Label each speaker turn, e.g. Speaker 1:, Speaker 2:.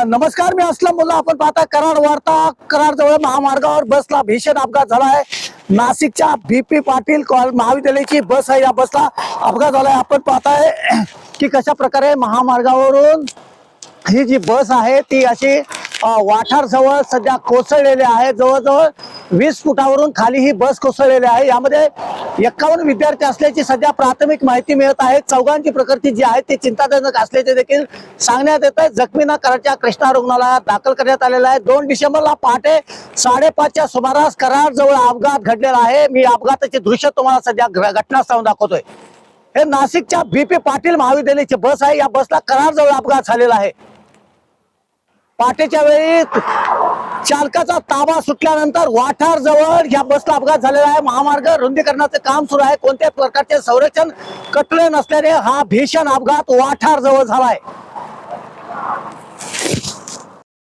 Speaker 1: नमस्कार, मी असलम मुल्ला. आपण पाहता कराड वार्ता. कराड जवळ महामार्गावर बसला भीषण अपघात झाला आहे. नाशिकच्या BP पाटील महाविद्यालयाची बस आहे. या बसला अपघात झालाय. आपण पाहताय की कशा प्रकारे महामार्गावरून ही जी बस आहे ती अशी वाठार जवळ सध्या कोसळलेली आहे. जवळजवळ 20 फुटावरून खाली ही बस कोसळलेली आहे. यामध्ये 51 विद्यार्थी असल्याची सध्या प्राथमिक माहिती मिळत आहे. चौघांची प्रकृती जी आहे ती चिंताजनक असल्याचे देखील सांगण्यात येत आहे. जखमींना कराडच्या कृष्णा रुग्णालयात दाखल करण्यात आलेलं आहे. 2 डिसेंबरला पहाटे 5:30च्या सुमारास कराड जवळ अपघात घडलेला आहे. मी अपघाताचे दृश्य तुम्हाला सध्या घटनास्थळावर दाखवतोय. हे नाशिकच्या BP पाटील महाविद्यालयाची बस आहे. या बसला कराड जवळ अपघात झालेला आहे. पहाटेच्या वेळी चालकाचा ताबा सुटल्यानंतर वाठार जवळ या बसला अपघात झालेला आहे. महामार्ग रुंदीकरणाचे काम सुरू आहे. कोणत्याच प्रकारचे संरक्षण कटले नसल्याने हा भीषण अपघात वाठार जवळ झालाय.